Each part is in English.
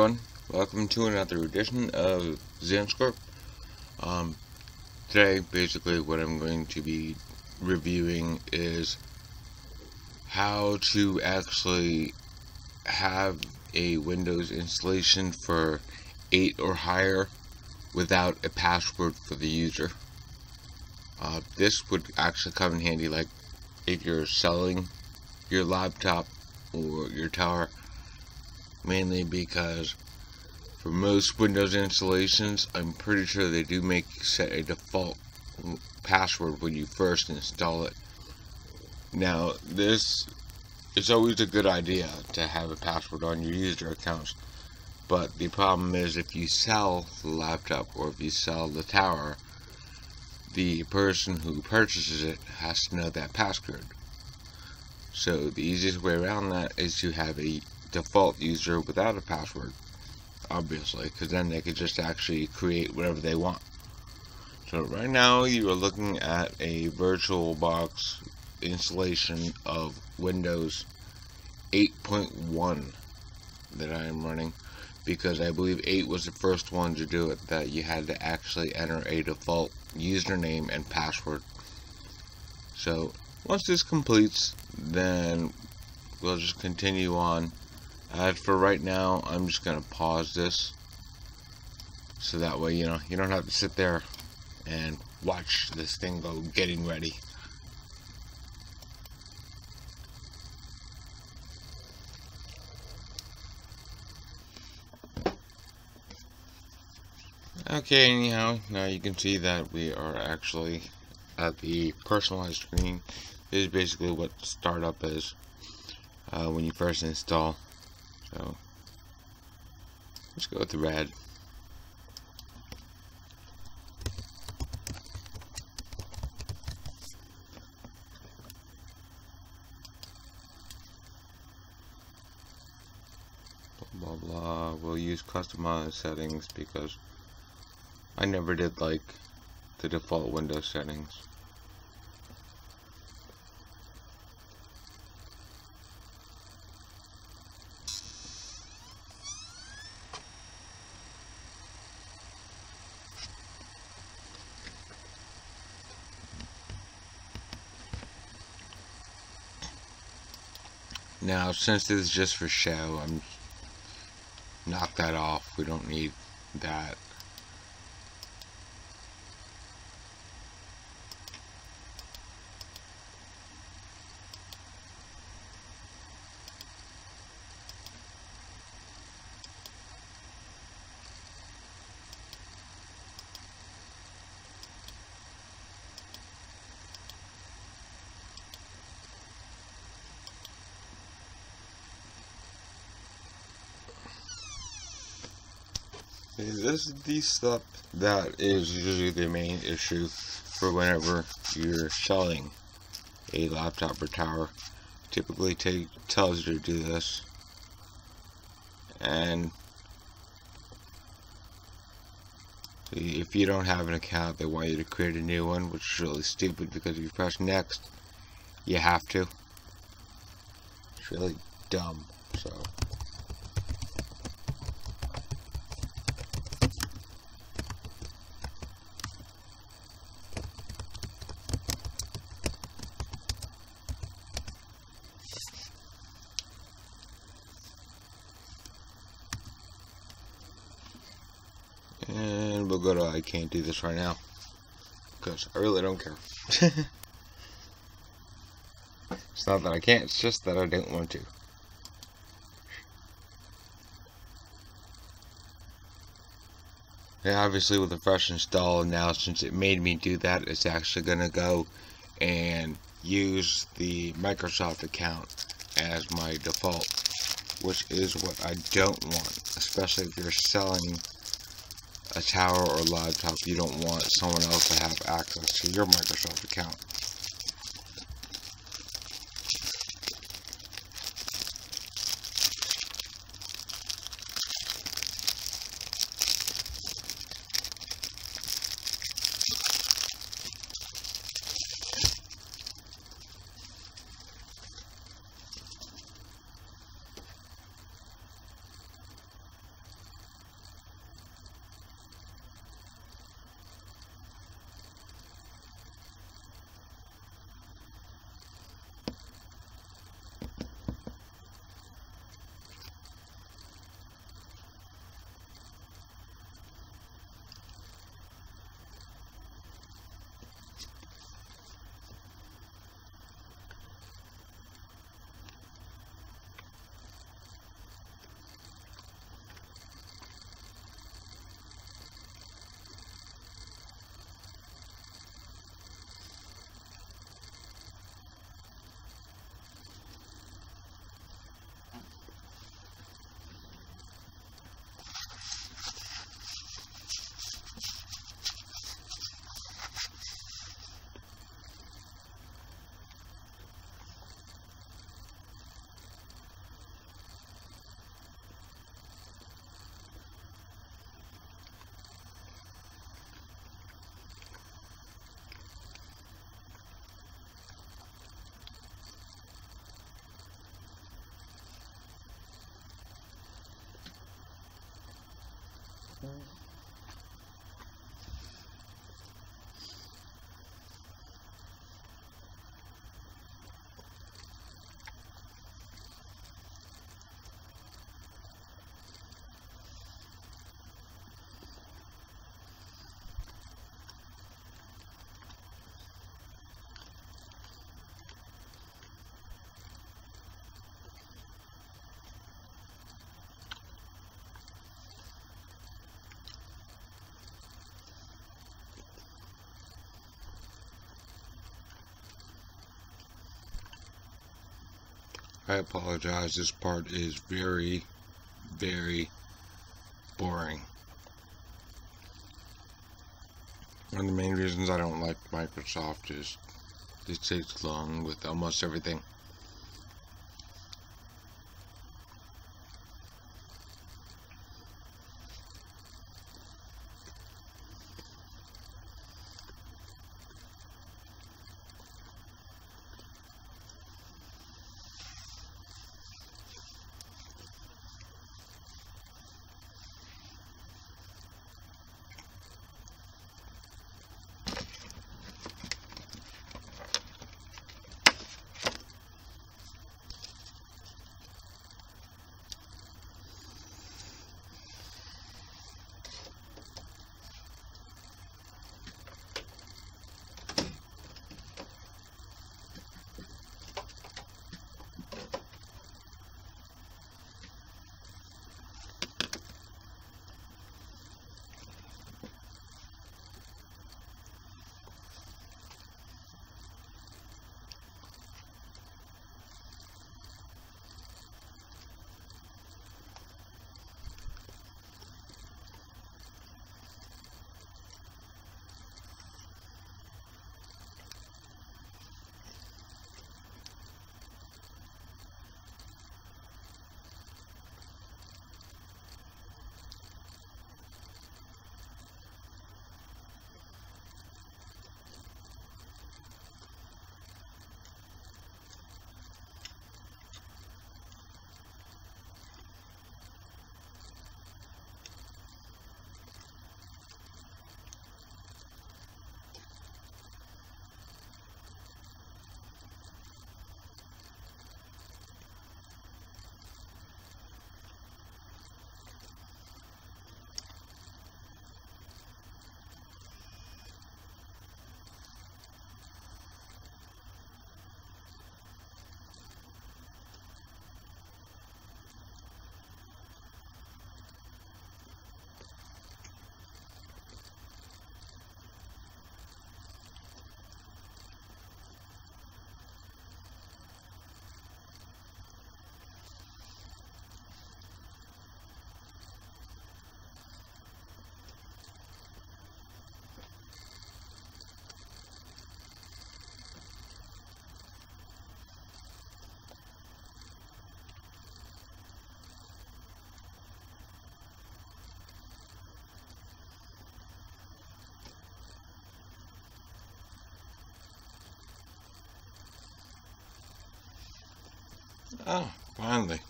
everyone, welcome to another edition of Zanscorp. Today, basically what I'm going to be reviewing is how to actually have a Windows installation for 8 or higher without a password for the user. This would actually come in handy like if you're selling your laptop or your tower, mainly because for most Windows installations, I'm pretty sure they do set a default password when you first install it. Now, this is always a good idea to have a password on your user accounts, but the problem is if you sell the laptop or if you sell the tower, the person who purchases it has to know that password. So the easiest way around that is to have a default user without a password, obviously, because then they could just actually create whatever they want. So right now you are looking at a VirtualBox installation of Windows 8.1 that I am running, because I believe 8 was the first one to do it, that you had to actually enter a default username and password. So once this completes, then we'll just continue on. For right now, I'm just going to pause this, so that way, you don't have to sit there and watch this thing go getting ready. Okay, anyhow, now you can see that we are actually at the personalized screen. This is basically what startup is when you first install. So let's go with the red. Blah blah blah. We'll use customized settings because I never did like the default Windows settings. Now, since this is just for show, I'm knock that off. We don't need that. This is the stuff that is usually the main issue for whenever you're selling a laptop or tower. Typically tells you to do this, and if you don't have an account, they want you to create a new one, which is really stupid because if you press next, you have to. It's really dumb. So and we'll go to I can't do this right now because I really don't care. It's not that I can't, it's just that I don't want to. And obviously with a fresh install now, since it made me do that, it's actually going to go and use the Microsoft account as my default, which is what I don't want, especially if you're selling a tower or laptop. You don't want someone else to have access to your Microsoft account. I apologize, this part is very, very boring. One of the main reasons I don't like Microsoft is it takes long with almost everything. Oh, finally.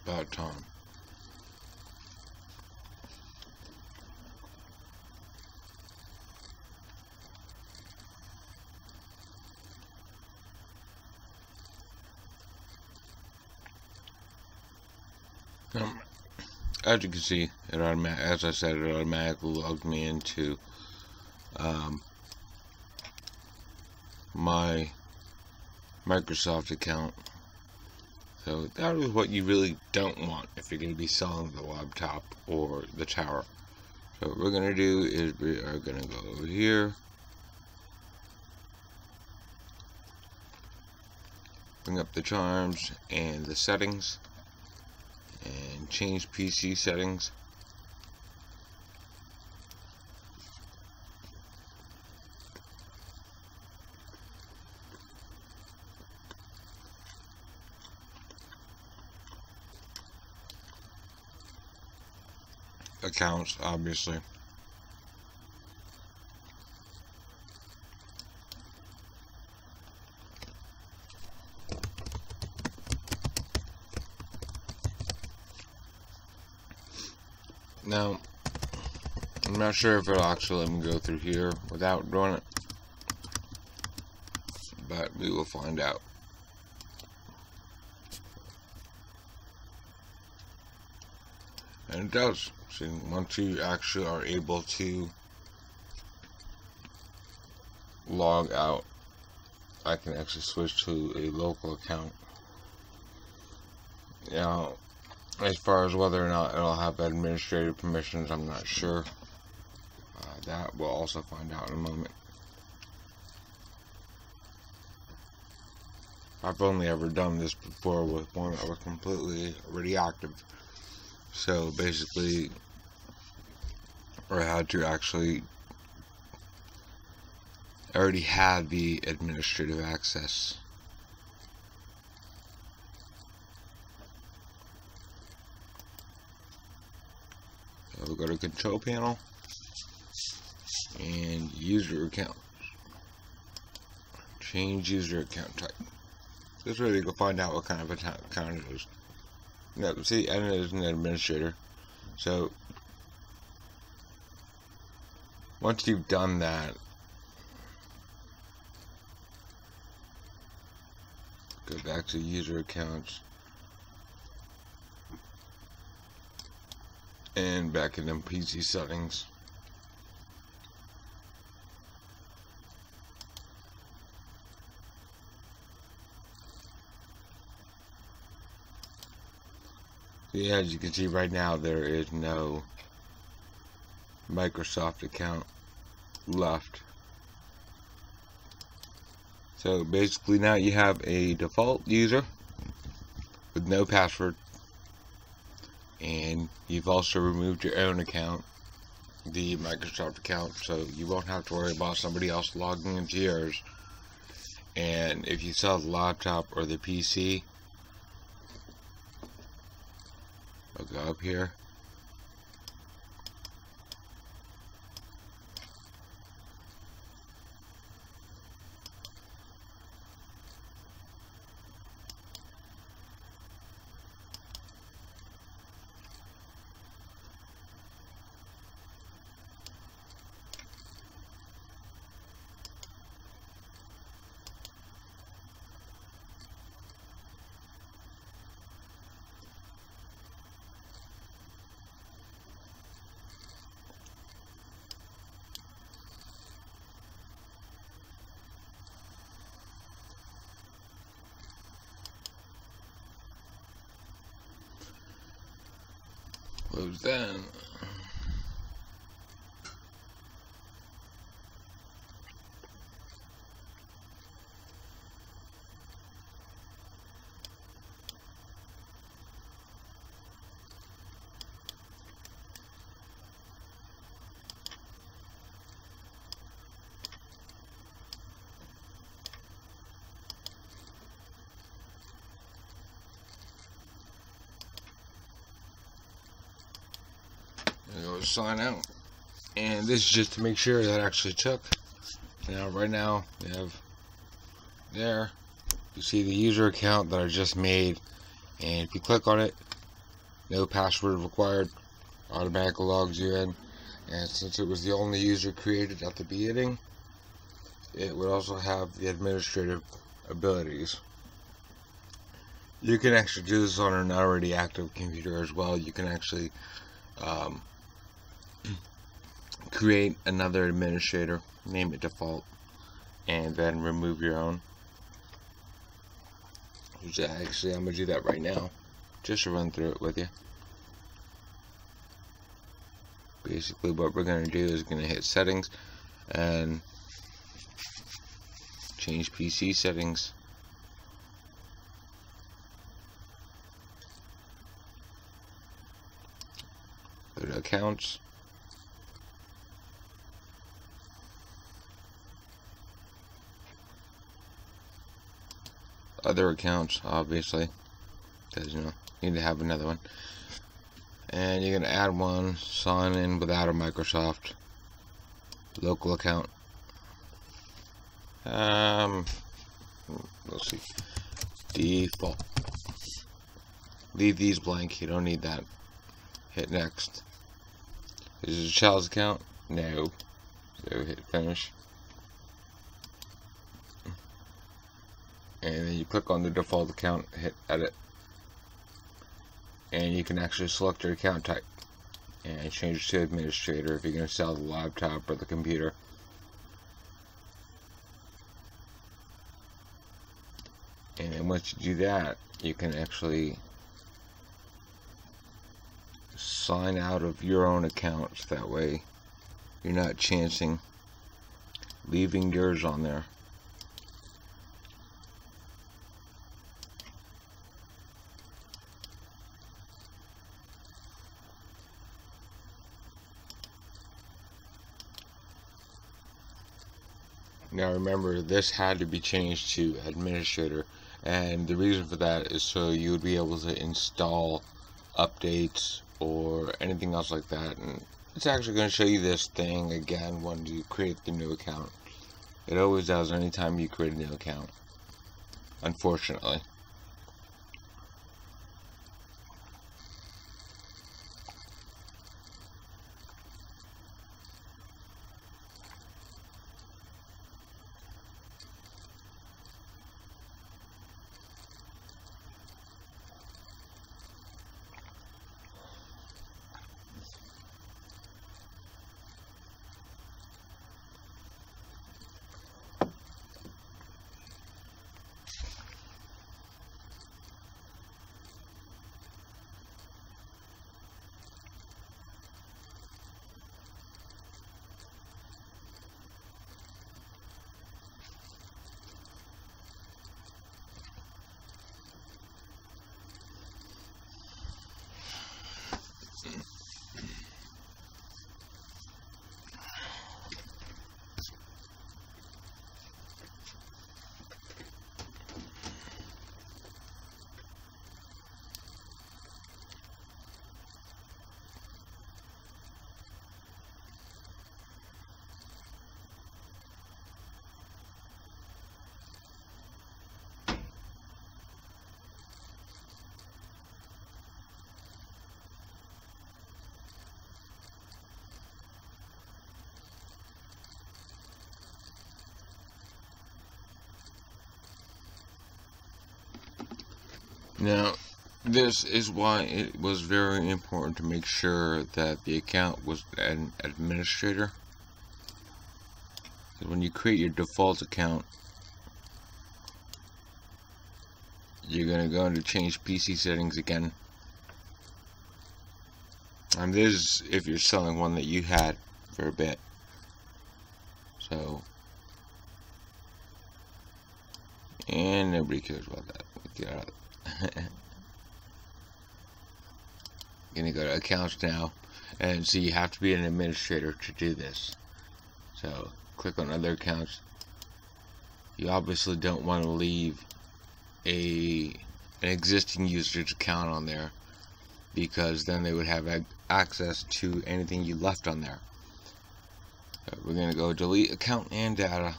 About time. As you can see, as I said, it automatically logged me into my Microsoft account. So that is what you really don't want if you're going to be selling the laptop or the tower. So what we're going to do is we are going to go over here, bring up the charms and the settings, and change PC settings. Accounts, obviously. Now, I'm not sure if it'll actually let me go through here without doing it, but we will find out. And it does. So once you actually are able to log out, I can actually switch to a local account. Now, as far as whether or not it'll have administrative permissions, I'm not sure. That we'll also find out in a moment. I've only ever done this before with one that was completely already active. So basically, I had to actually already have the administrative access. So we'll go to control panel and user account. Change user account type. This way you can find out what kind of account it is. No, see, and it is an administrator. So once you've done that, go back to user accounts and back in them PC settings. Yeah, as you can see right now, there is no Microsoft account left. So basically now you have a default user with no password, and you've also removed your own account, the Microsoft account, so you won't have to worry about somebody else logging into yours. And if you sell the laptop or the PC, I'll go up here. Close that. Go sign out, and this is just to make sure that actually took. Now right now we have there, you see the user account that I just made, and if you click on it, no password required, automatically logs you in. And since it was the only user created at the beginning, it would also have the administrative abilities. You can actually do this on an already active computer as well. You can actually create another administrator, name it default, and then remove your own. Which actually, I'm going to do that right now, just to run through it with you. Basically, what we're going to do is going to hit settings and change PC settings. Go to accounts. Other accounts, obviously, because you need to have another one. And you're going to add one, sign in without a Microsoft local account. Let's see, default. Leave these blank, you don't need that. Hit next. Is it a child's account? No. So hit finish. And then you click on the default account, hit edit. And you can actually select your account type and change it to administrator if you're going to sell the laptop or the computer. And then once you do that, you can actually sign out of your own accounts. That way you're not chancing leaving yours on there. Now remember, this had to be changed to administrator, and the reason for that is so you would be able to install updates or anything else like that. And it's actually going to show you this thing again when you create the new account. It always does anytime you create a new account, unfortunately. Now, this is why it was very important to make sure that the account was an administrator. When you create your default account, you're going to go into change PC settings again. And this is if you're selling one that you had for a bit. So, and nobody cares about that. Get out of it. Gonna go to accounts now, and so you have to be an administrator to do this. So click on other accounts. You obviously don't want to leave an existing user's account on there, because then they would have access to anything you left on there. So we're gonna go delete account and data.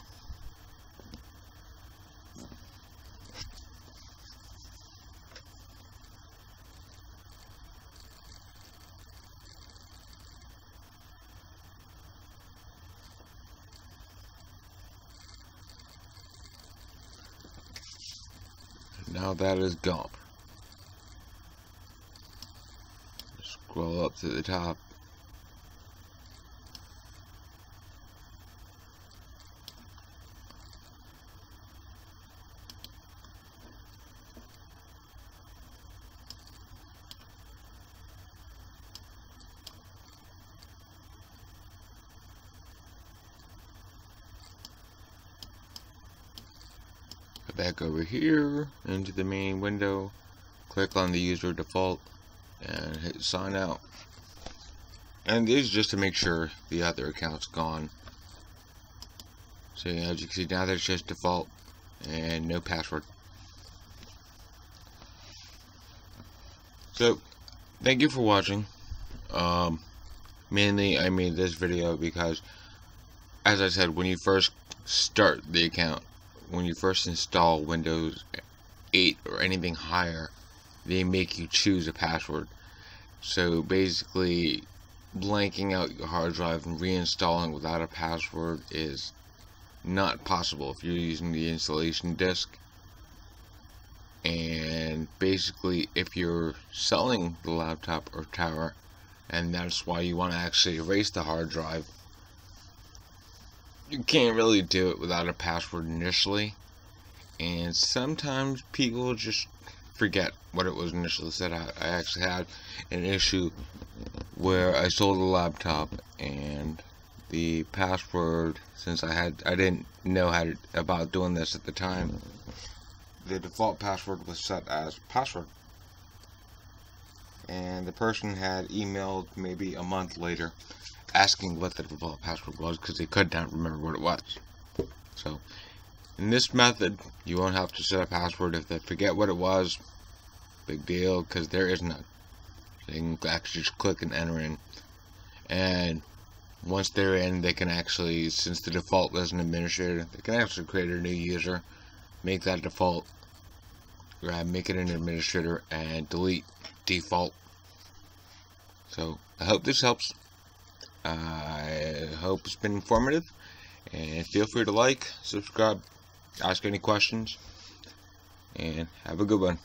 Now that is gone. Scroll up to the top. Back over here into the main window, click on the user default and hit sign out. And this is just to make sure the other account's gone. So as you can see now, there's just default and no password. So thank you for watching. Mainly I made this video because, as I said, when you first start the account, when you first install Windows 8 or anything higher, they make you choose a password. So basically, blanking out your hard drive and reinstalling without a password is not possible if you're using the installation disk. And basically, if you're selling the laptop or tower, and that's why you want to actually erase the hard drive, you can't really do it without a password initially. And sometimes people just forget what it was initially said. I actually had an issue where I sold a laptop and the password, since I didn't know about doing this at the time, the default password was set as password, and the person had emailed maybe a month later asking what the default password was because they could not remember what it was. So in this method, you won't have to set a password. If they forget what it was, big deal, because there is none. They can actually just click and enter in, and once they're in, they can actually, since the default was an administrator, they can actually create a new user, make that default, make it an administrator, and delete default. So I hope this helps. I hope it's been informative, and feel free to like, subscribe, ask any questions, and have a good one.